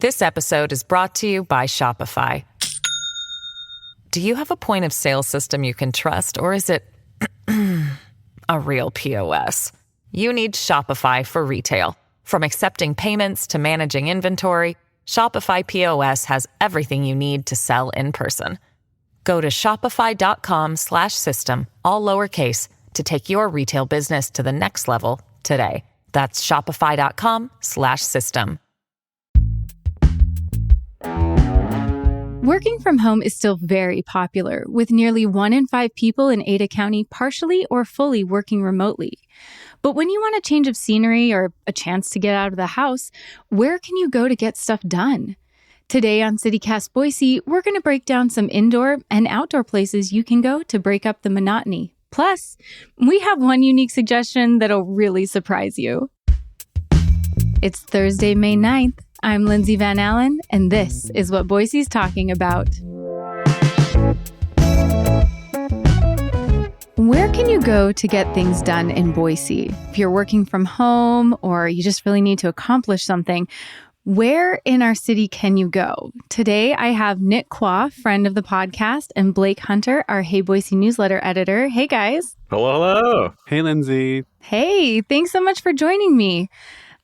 This episode is brought to you by Shopify. Do you have a point of sale system you can trust, or is it a real POS? You need Shopify for retail. From accepting payments to managing inventory, Shopify POS has everything you need to sell in person. Go to shopify.com/system, all lowercase, to take your retail business to the next level today. That's shopify.com/system. Working from home is still very popular, with nearly 1 in 5 people in Ada County partially or fully working remotely. But when you want a change of scenery or a chance to get out of the house, where can you go to get stuff done? Today on City Cast Boise, we're going to break down some indoor and outdoor places you can go to break up the monotony. Plus, we have one unique suggestion that'll really surprise you. It's Thursday, May 9th. I'm Lindsay Van Allen, and this is what Boise's talking about. Where can you go to get things done in Boise? If you're working from home or you just really need to accomplish something, where in our city can you go? Today, I have Nick Quah, friend of the podcast, and Blake Hunter, our Hey Boise newsletter editor. Hey, guys. Hello. Hey, Lindsay. Hey, thanks so much for joining me.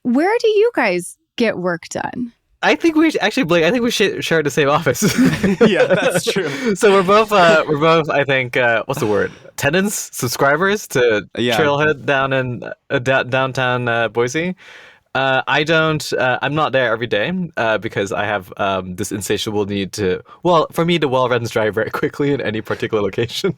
Where do you guys get work done? I think we actually, Blake. I think we share the same office. Yeah, that's true. So we're both. I think. What's the word? Tenants, subscribers to Trailhead down in downtown Boise. I don't. I'm not there every day because I have this insatiable need to. Well, for me, the well runs dry very quickly in any particular location,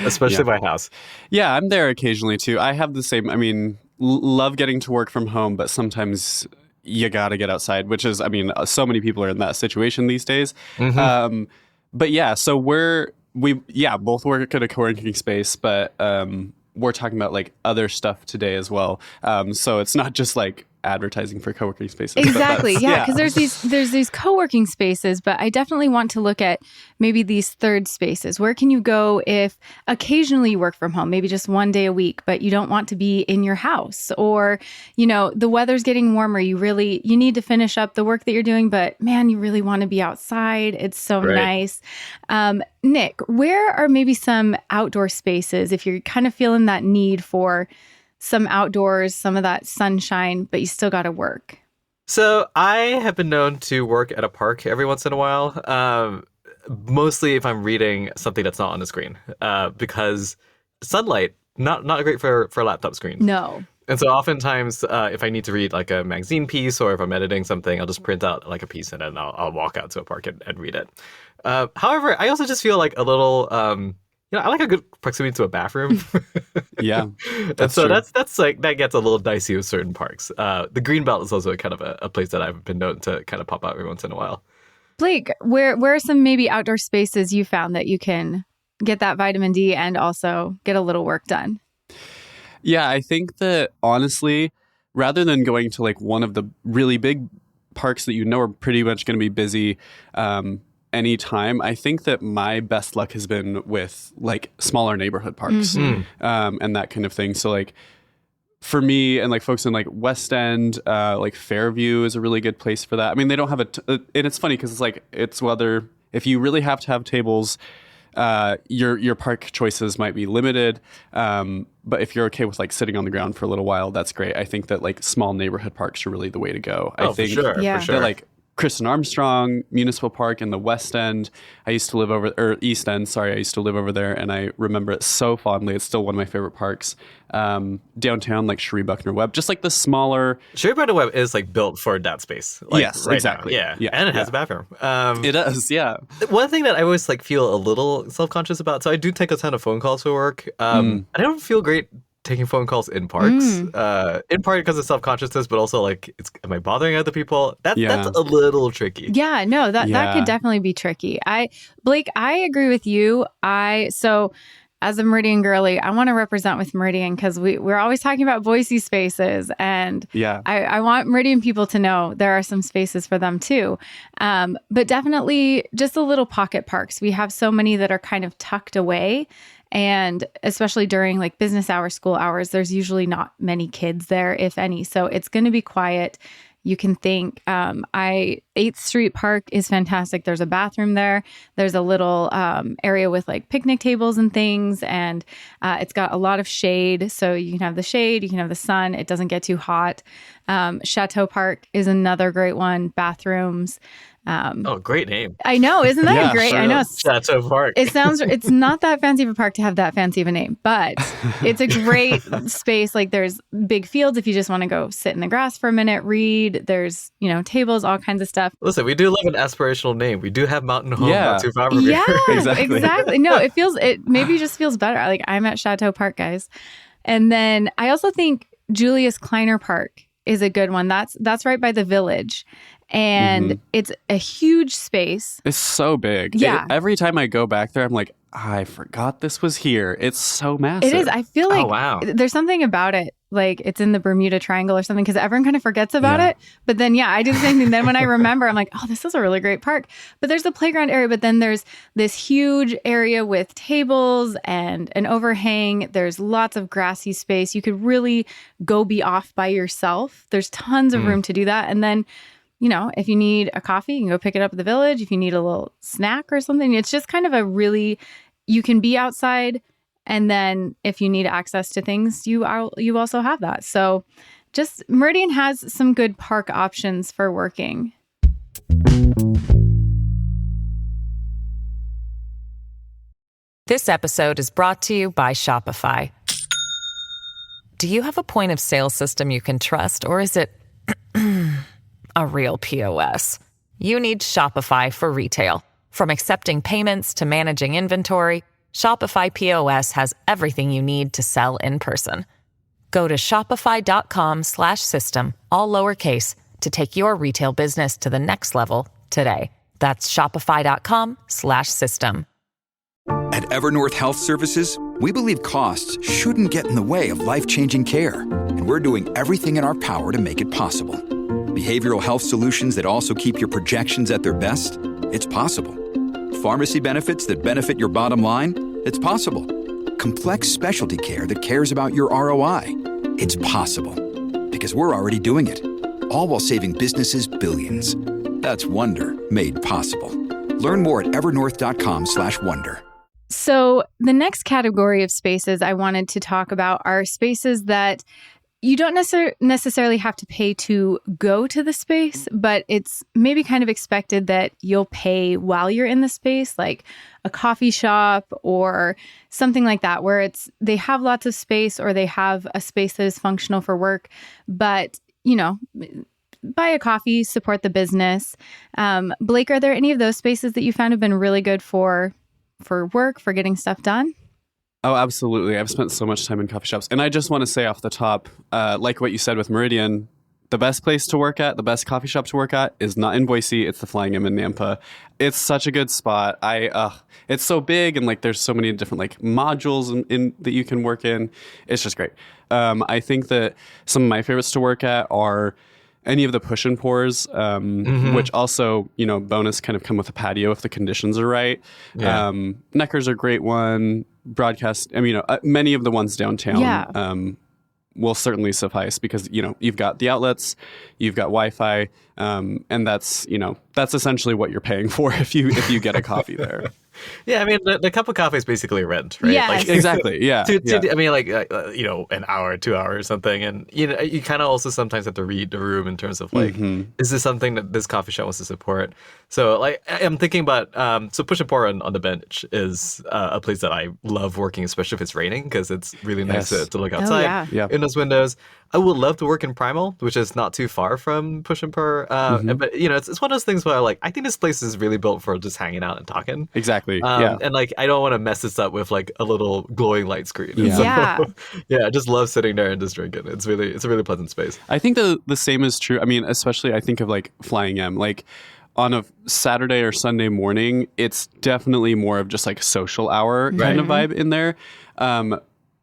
especially my house. Yeah, I'm there occasionally too. I have the same. I mean, love getting to work from home, but sometimes you got to get outside, which is, I mean, so many people are in that situation these days. Mm-hmm. But yeah, so we both work at a co-working space, but we're talking about like other stuff today as well. So it's not just like advertising for co-working spaces. Exactly. Yeah, because there's these co-working spaces, but I definitely want to look at maybe these third spaces. Where can you go if occasionally you work from home, maybe just one day a week, but you don't want to be in your house, or the weather's getting warmer, you need to finish up the work that you're doing, but man, you really want to be outside. It's so nice. Nick, where are maybe some outdoor spaces if you're kind of feeling that need for some outdoors, some of that sunshine, but you still got to work? So I have been known to work at a park every once in a while, mostly if I'm reading something that's not on the screen, because sunlight, not great for a laptop screen. No. And so oftentimes, if I need to read like a magazine piece or if I'm editing something, I'll just print out like a piece and then I'll walk out to a park and read it. However, I also just feel like a little... I like a good proximity to a bathroom. Yeah. And so that's like, that gets a little dicey with certain parks. The Greenbelt is also kind of a place that I've been known to kind of pop out every once in a while. Blake, where are some maybe outdoor spaces you found that you can get that vitamin D and also get a little work done? Yeah, I think that honestly, rather than going to like one of the really big parks that are pretty much going to be busy, anytime, I think that my best luck has been with like smaller neighborhood parks, and that kind of thing. So like for me and like folks in like West End, like Fairview is a really good place for that. I mean, they don't have and it's funny because it's whether if you really have to have tables, your park choices might be limited. But if you're okay with like sitting on the ground for a little while, that's great. I think that like small neighborhood parks are really the way to go. I think for sure. That, like Kristen Armstrong Municipal Park in the West End. East End, sorry. I used to live over there, and I remember it so fondly. It's still one of my favorite parks. Downtown, like Cherie Buckner Webb, just like the smaller... Cherie Buckner Webb is like built for that space. Like, yes, right exactly. Yeah, and it has a bathroom. It does, yeah. One thing that I always like feel a little self-conscious about, so I do take a ton of phone calls for work. I don't feel great taking phone calls in parks, in part because of self-consciousness, but also like, am I bothering other people? That's a little tricky. Yeah, no, that could definitely be tricky. Blake, I agree with you. So as a Meridian girly, I want to represent with Meridian because we're always talking about Boise spaces, and I want Meridian people to know there are some spaces for them too. But definitely just the little pocket parks. We have so many that are kind of tucked away. And especially during like business hours, school hours, there's usually not many kids there, if any. So it's going to be quiet. You can think, 8th Street Park is fantastic. There's a bathroom there. There's a little area with like picnic tables and things. And it's got a lot of shade. So you can have the shade, you can have the sun. It doesn't get too hot. Chateau Park is another great one. Bathrooms. Great name. I know. Isn't that great? I know. Chateau Park. It's not that fancy of a park to have that fancy of a name, but it's a great space. Like there's big fields if you just want to go sit in the grass for a minute, read. There's, tables, all kinds of stuff. Listen, we do love an aspirational name. We do have Mountain Home not too far from here. Yeah, exactly. No, it maybe just feels better. Like I'm at Chateau Park, guys. And then I also think Julius Kleiner Park is a good one. That's right by the Village. And it's a huge space. It's so big. Yeah. Every time I go back there, I'm like, I forgot this was here. It's so massive. It is. I feel like there's something about it. Like it's in the Bermuda Triangle or something because everyone kind of forgets about it. But then, I do the same thing. Then when I remember, I'm like, oh, this is a really great park. But there's the playground area. But then there's this huge area with tables and an overhang. There's lots of grassy space. You could really go be off by yourself. There's tons of room to do that. And then, if you need a coffee, you can go pick it up at the Village. If you need a little snack or something, it's just kind of you can be outside. And then if you need access to things, you also have that. So just Meridian has some good park options for working. This episode is brought to you by Shopify. Do you have a point of sale system you can trust, or is it a real POS? You need Shopify for retail. From accepting payments to managing inventory, Shopify POS has everything you need to sell in person. Go to shopify.com/system, all lowercase, to take your retail business to the next level today. That's shopify.com/system. At Evernorth Health Services, we believe costs shouldn't get in the way of life-changing care, and we're doing everything in our power to make it possible. Behavioral health solutions that also keep your projections at their best? It's possible. Pharmacy benefits that benefit your bottom line? It's possible. Complex specialty care that cares about your ROI? It's possible. Because we're already doing it. All while saving businesses billions. That's Wonder made possible. Learn more at evernorth.com/wonder. So the next category of spaces I wanted to talk about are spaces that you don't necessarily have to pay to go to the space, but it's maybe kind of expected that you'll pay while you're in the space, like a coffee shop or something like that, where they have lots of space or they have a space that is functional for work, but, buy a coffee, support the business. Blake, are there any of those spaces that you found have been really good for work, for getting stuff done? Oh, absolutely. I've spent so much time in coffee shops. And I just want to say off the top, like what you said with Meridian, the best place to work at, the best coffee shop to work at is not in Boise. It's the Flying M in Nampa. It's such a good spot. It's so big and there's so many different modules in that you can work in. It's just great. I think that some of my favorites to work at are any of the push and pours, which also, bonus kind of come with a patio if the conditions are right. Yeah. Necker's a great one. Broadcast, many of the ones downtown will certainly suffice because, you've got the outlets, you've got Wi-Fi, and that's essentially what you're paying for if you get a coffee there. Yeah, the cup of coffee is basically rent, right? Yes. Exactly. Yeah. An hour, 2 hours or something. And, you kind of also sometimes have to read the room in terms of is this something that this coffee shop wants to support? So I'm thinking about, so Push and Pour on the Bench is a place that I love working, especially if it's raining, because it's really nice to look outside in those windows. I would love to work in Primal, which is not too far from Push and Pour. But, it's one of those things where I think this place is really built for just hanging out and talking. Exactly. And I don't want to mess this up with a little glowing light screen. Yeah. So, I just love sitting there and just drinking. It's a really pleasant space. I think the same is true. Especially I think of Flying M. On a Saturday or Sunday morning, it's definitely more of just social hour kind of vibe in there.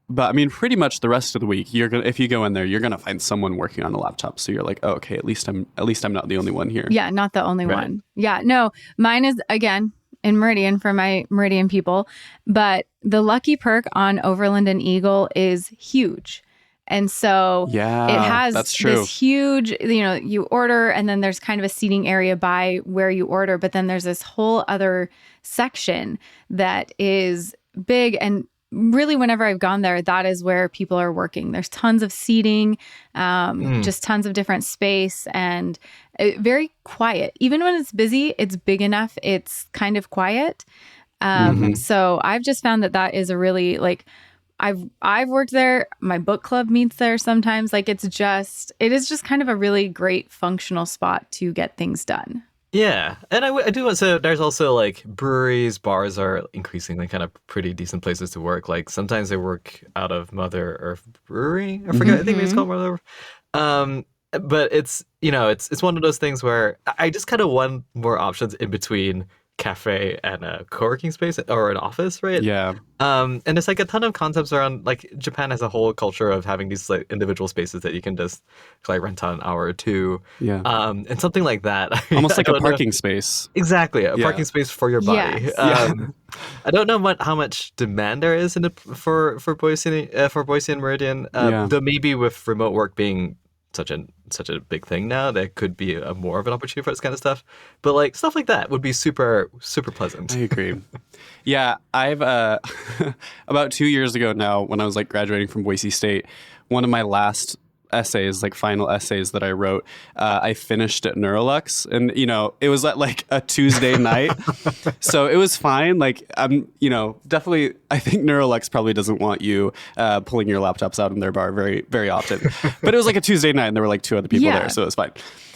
But pretty much the rest of the week, if you go in there, you're gonna find someone working on a laptop. So you're like, oh, okay, at least I'm not the only one here. Yeah, not the only one. Yeah, no, mine is again in Meridian for my Meridian people, but the Lucky Perk on Overland and Eagle is huge. And so it has this huge, you order and then there's kind of a seating area by where you order. But then there's this whole other section that is big. And really, whenever I've gone there, that is where people are working. There's tons of seating, just tons of different space, and very quiet. Even when it's busy, it's big enough. It's kind of quiet. So I've just found that is a really I've worked there. My book club meets there sometimes. It is just kind of a really great functional spot to get things done. Yeah, and I do want to. There's also breweries, bars are increasingly kind of pretty decent places to work. Sometimes they work out of Mother Earth Brewery. I forget. I think it's called Mother Earth. But it's it's one of those things where I just kind of want more options in between cafe and a co-working space or an office, right? Yeah. And it's a ton of concepts around Japan has a whole culture of having these individual spaces that you can just rent out an hour or two. Yeah. And something like that. Almost like a parking space. Exactly. A parking space for your body. Yes. I don't know how much demand there is for Boise and Meridian. Though maybe with remote work being such a big thing now, there could be more of an opportunity for this kind of stuff. But stuff like that would be super, super pleasant. I agree. Yeah, I've about 2 years ago now, when I was graduating from Boise State, one of my last essays, final essays that I wrote, I finished at Neurolux, and it was at a Tuesday night, so it was fine. I'm definitely, I think Neurolux probably doesn't want you pulling your laptops out in their bar very, very often, but it was a Tuesday night, and there were 2 other people there, so it was fine.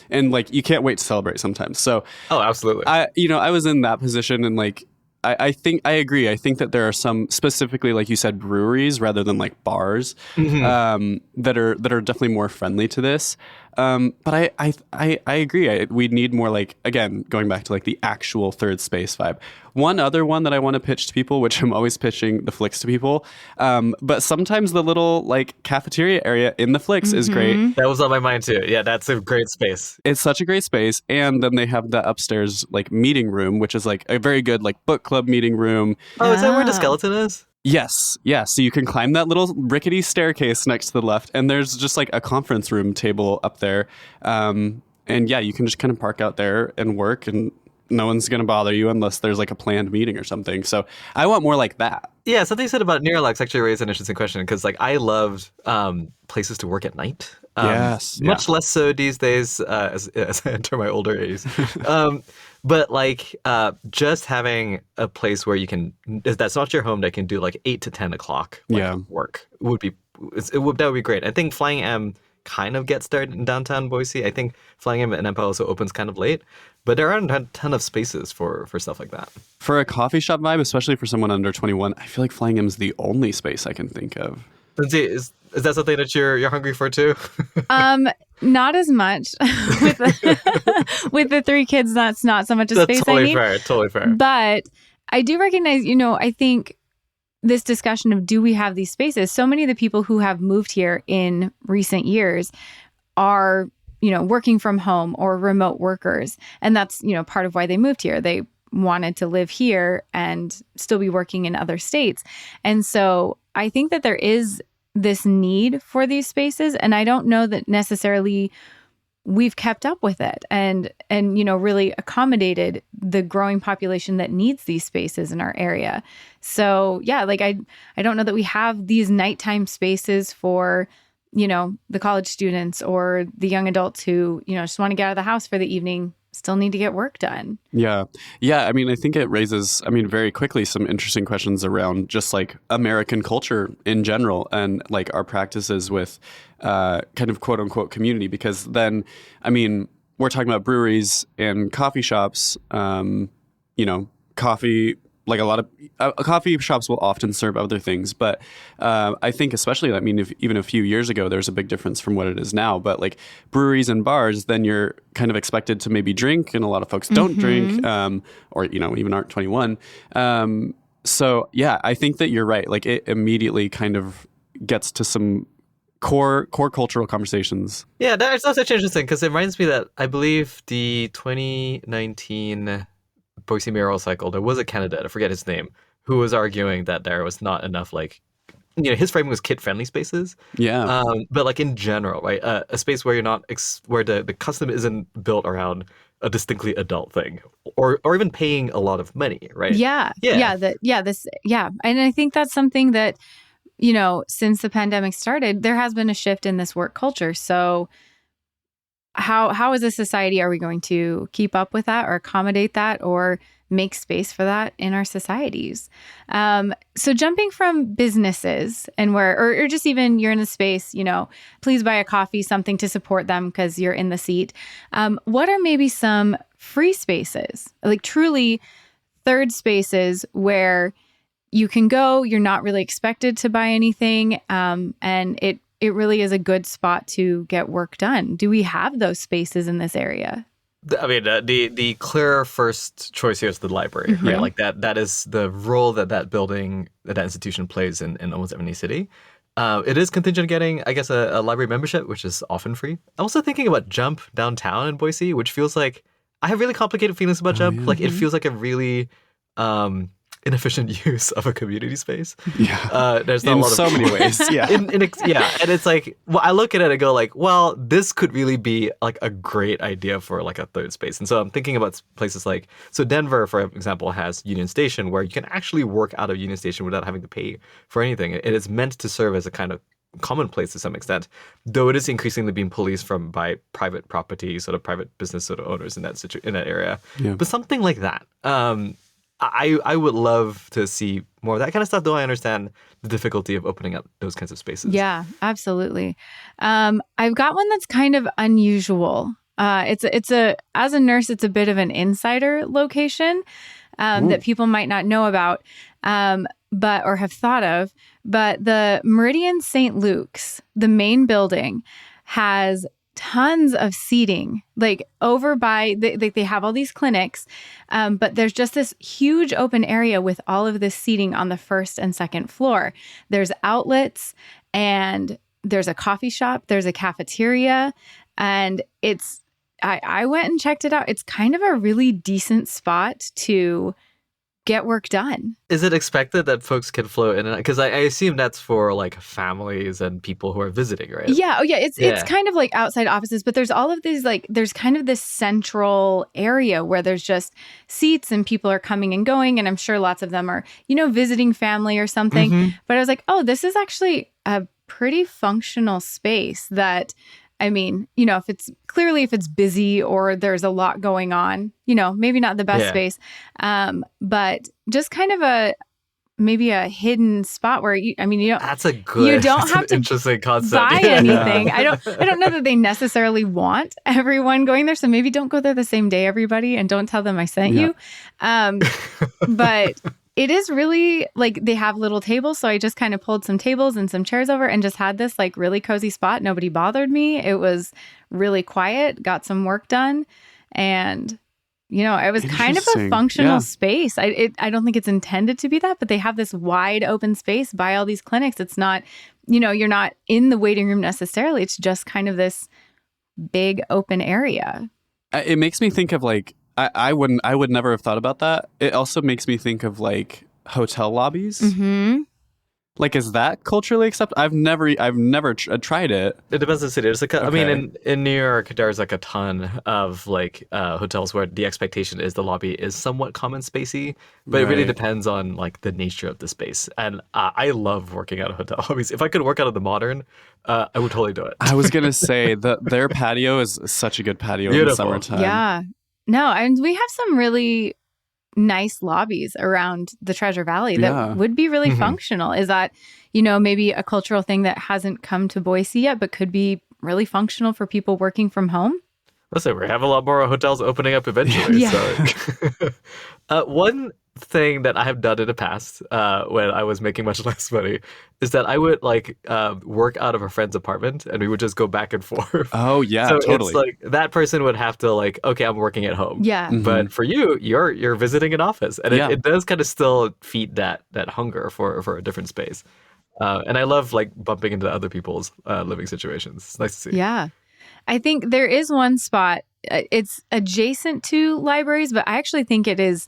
And you can't wait to celebrate sometimes. So absolutely. I was in that position, and I think I agree. I think that there are some, specifically, like you said, breweries rather than bars, that are definitely more friendly to this. But I agree. We need more again, going back to the actual third space vibe. One other one that I want to pitch to people, which I'm always pitching the Flicks to people, but sometimes the little cafeteria area in the Flicks is great. That was on my mind too. Yeah, that's a great space. It's such a great space. And then they have the upstairs meeting room, which is a very good book club meeting room. Oh, is that where the skeleton is? Yes. Yeah. So you can climb that little rickety staircase next to the left, and there's just a conference room table up there. And yeah, you can just kind of park out there and work, and no one's going to bother you unless there's a planned meeting or something. So I want more like that. Yeah, something you said about Neurolux actually raised an interesting question, because I loved places to work at night. Yes. Much less so these days as I enter my older age. But just having a place where you can, that's not your home, that can do 8 to 10 o'clock work that would be great. I think Flying M kind of gets started in downtown Boise. I think Flying M and Empa also opens kind of late, but there aren't a ton of spaces for stuff like that. For a coffee shop vibe, especially for someone under 21, I feel like Flying M is the only space I can think of. Lindsay, is that something that you're hungry for too? Not as much with the 3 kids. That's not so much a space I need. Totally fair. But I do recognize, I think this discussion of, do we have these spaces? So many of the people who have moved here in recent years are, working from home or remote workers. And that's, part of why they moved here. They wanted to live here and still be working in other states. And so I think that there is this need for these spaces. And I don't know that necessarily we've kept up with it and really accommodated the growing population that needs these spaces in our area. So yeah, I don't know that we have these nighttime spaces for, the college students or the young adults who, just want to get out of the house for the evening, still need to get work done. Yeah. Yeah. I mean, I think it raises, very quickly some interesting questions around just American culture in general and our practices with kind of quote unquote community. Because then, we're talking about breweries and coffee shops, coffee, a lot of coffee shops will often serve other things. But I think especially, if even a few years ago, there's a big difference from what it is now. But breweries and bars, then you're kind of expected to maybe drink, and a lot of folks don't drink or, even aren't 21. So, yeah, I think that you're right. It immediately kind of gets to some core cultural conversations. Yeah, that's such interesting, because it reminds me that I believe the 2019 Boise mayoral cycle, there was a candidate, I forget his name, who was arguing that there was not enough his framing was kid-friendly spaces. Yeah. But like in general, right? A space where you're not where the custom isn't built around a distinctly adult thing, or even paying a lot of money, right? Yeah. And I think that's something that, since the pandemic started, there has been a shift in this work culture. So how as a society are we going to keep up with that or accommodate that or make space for that in our societies? So jumping from businesses and or just even you're in the space, please buy a coffee, something to support them because you're in the seat. What are maybe some free spaces, like truly third spaces where you can go, you're not really expected to buy anything, and it really is a good spot to get work done? Do we have those spaces in this area? I mean, the clear first choice here is the library, right? Like that is the role that building, that institution plays in almost every city. It is contingent on getting, I guess, a library membership, which is often free. I'm also thinking about Jump downtown in Boise, which feels like, I have really complicated feelings about Jump. Yeah. Like it feels like a really inefficient use of a community space. Yeah. There's not in a lot of so many ways. Yeah. And it's like, well, I look at it and go like, well, this could really be like a great idea for like a third space. And so I'm thinking about places like, so Denver, for example, has Union Station, where you can actually work out of Union Station without having to pay for anything. It is meant to serve as a kind of commonplace to some extent, though it is increasingly being policed by private property, sort of private business sort of owners in that area. Yeah. But something like that. I would love to see more of that kind of stuff, though I understand the difficulty of opening up those kinds of spaces. Yeah, absolutely. I've got one that's kind of unusual. As a nurse, it's a bit of an insider location that people might not know about, or have thought of. But the Meridian St. Luke's, the main building, has tons of seating, like over by, they have all these clinics, but there's just this huge open area with all of this seating on the first and second floor. There's outlets and there's a coffee shop, there's a cafeteria, and I went and checked it out. It's kind of a really decent spot to get work done. Is it expected that folks can flow in and out? Because I assume that's for like families and people who are visiting, right? Yeah. Oh, yeah. It's kind of like outside offices, but there's all of these, like, there's kind of this central area where there's just seats and people are coming and going. And I'm sure lots of them are, visiting family or something. Mm-hmm. But I was like, oh, this is actually a pretty functional space that, I mean, if it's busy or there's a lot going on, maybe not the best space, but just kind of maybe a hidden spot where that's a good, you don't have to interesting concept. Buy anything. I don't know that they necessarily want everyone going there. So maybe don't go there the same day, everybody, and don't tell them I sent you. But it is really like they have little tables. So I just kind of pulled some tables and some chairs over and just had this like really cozy spot. Nobody bothered me. It was really quiet, got some work done. And, it was kind of a functional space. I don't think it's intended to be that, but they have this wide open space by all these clinics. It's not, you're not in the waiting room necessarily. It's just kind of this big open area. It makes me think of like, I would never have thought about that. It also makes me think of like hotel lobbies. Mm-hmm. Like, is that culturally accepted? I've never tried it. It depends on the city. There's like I mean, in New York, there's like a ton of like hotels where the expectation is the lobby is somewhat common spacey, but it really depends on like the nature of the space. And I love working out of hotel lobbies. If I could work out of the Modern, I would totally do it. I was gonna say their patio is such a good patio in the summertime. Yeah. No, and we have some really nice lobbies around the Treasure Valley that would be really functional. Is that, maybe a cultural thing that hasn't come to Boise yet, but could be really functional for people working from home? Listen, we have a lot more hotels opening up eventually. So. One thing that I have done in the past when I was making much less money is that I would like work out of a friend's apartment and we would just go back and forth. Oh yeah, so totally. It's like that person would have to like, okay, I'm working at home. Yeah. Mm-hmm. But for you're visiting an office, and it does kind of still feed that hunger for a different space. And I love like bumping into other people's living situations. It's nice to see. Yeah. I think there is one spot. It's adjacent to libraries, but I actually think it is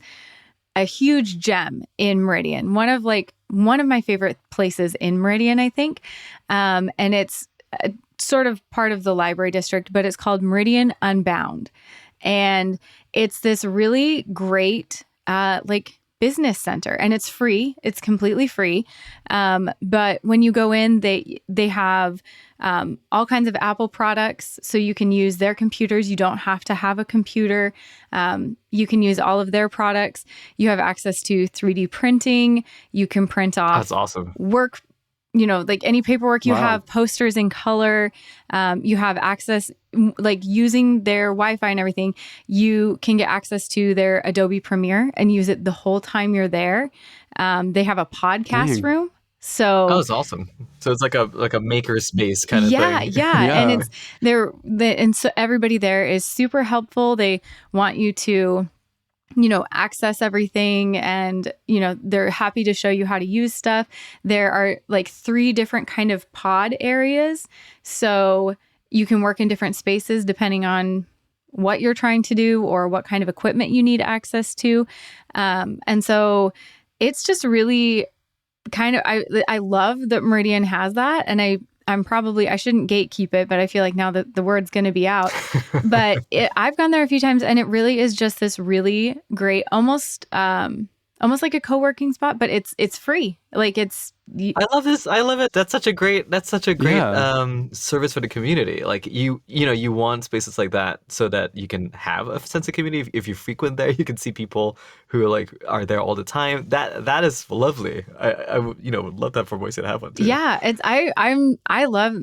a huge gem in Meridian. One of one of my favorite places in Meridian, I think. And it's sort of part of the library district, but it's called Meridian Unbound. And it's this really great, business center, and it's free. It's completely free. But when you go in, they have all kinds of Apple products, so you can use their computers. You don't have to have a computer. You can use all of their products. You have access to 3D printing. You can print off That's awesome. work, any paperwork you have, posters in color. You have access, using their Wi-Fi and everything, you can get access to their Adobe Premiere and use it the whole time you're there. They have a podcast room. So that's awesome. So it's like a maker space kind of thing. Yeah. And and so everybody there is super helpful. They want you to access everything, and, they're happy to show you how to use stuff. There are 3 different kind of pod areas. So you can work in different spaces depending on what you're trying to do or what kind of equipment you need access to. And so it's just really kind of, I love that Meridian has that. And I shouldn't gatekeep it, but I feel like now that the word's going to be out. But I've gone there a few times, and it really is just this really great, almost like a co-working spot, but it's free. I love this. I love it. That's such a great service for the community. You want spaces like that so that you can have a sense of community. If you frequent there, you can see people who are there all the time. That is lovely. I would love that for Boise to have one too. Yeah, I love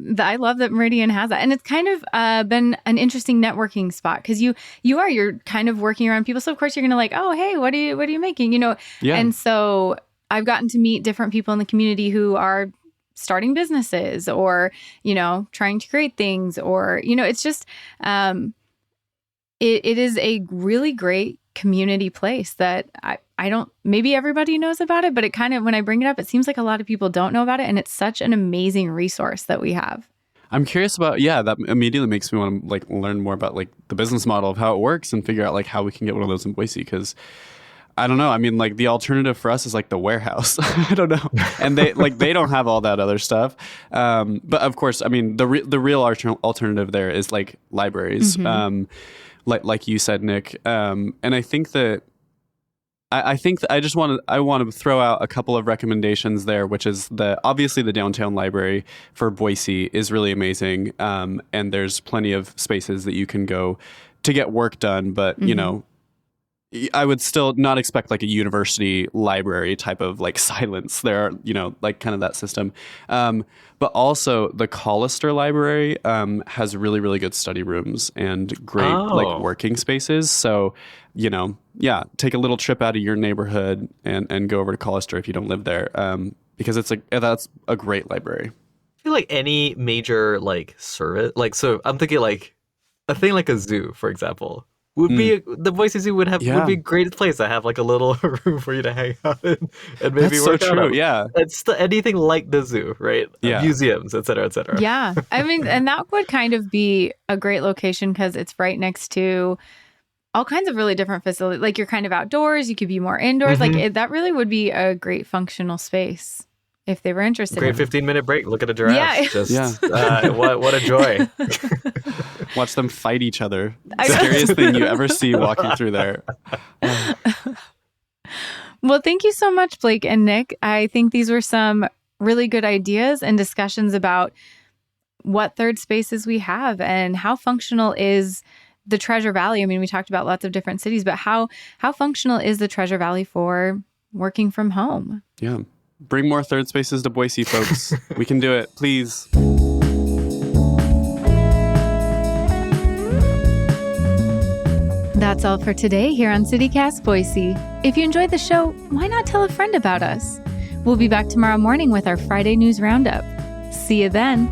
that Meridian has that, and it's kind of been an interesting networking spot because you're kind of working around people. So of course you're gonna oh, hey, what are you making? Yeah. And so I've gotten to meet different people in the community who are starting businesses or, trying to create things, or, it's just, it is a really great community place that I don't, maybe everybody knows about it, but it kind of, when I bring it up, it seems like a lot of people don't know about it. And it's such an amazing resource that we have. I'm curious about, that immediately makes me want to learn more about the business model of how it works and figure out how we can get one of those in Boise, because I don't know. I mean, the alternative for us is the warehouse. I don't know. And they don't have all that other stuff. But of course, I mean, the real alternative there is libraries, like you said, Nick. And I think that I want to throw out a couple of recommendations there, which is obviously the downtown library for Boise is really amazing. And there's plenty of spaces that you can go to get work done, but I would still not expect a university library type of silence there, kind of that system. But also the Collister Library has really, really good study rooms and great working spaces. So, take a little trip out of your neighborhood and go over to Collister if you don't live there, because that's a great library. I feel like any major service, so I'm thinking a thing like a zoo, for example. Would be the Boise Zoo would be a great place to have a little room for you to hang out in and maybe That's work so out. True. Yeah, it's anything like the zoo, right? Yeah. Museums, et cetera, et cetera. Yeah, I mean, and that would kind of be a great location because it's right next to all kinds of really different facilities. You're kind of outdoors, you could be more indoors. That really would be a great functional space if they were interested. Great 15-minute break. Look at a giraffe. Yeah. What a joy. Watch them fight each other. Scariest thing you ever see walking through there. Well, thank you so much, Blake and Nick. I think these were some really good ideas and discussions about what third spaces we have and how functional is the Treasure Valley. I mean, we talked about lots of different cities, but how functional is the Treasure Valley for working from home? Yeah. Bring more third spaces to Boise, folks. We can do it. Please. That's all for today here on City Cast Boise. If you enjoyed the show, why not tell a friend about us? We'll be back tomorrow morning with our Friday News Roundup. See you then.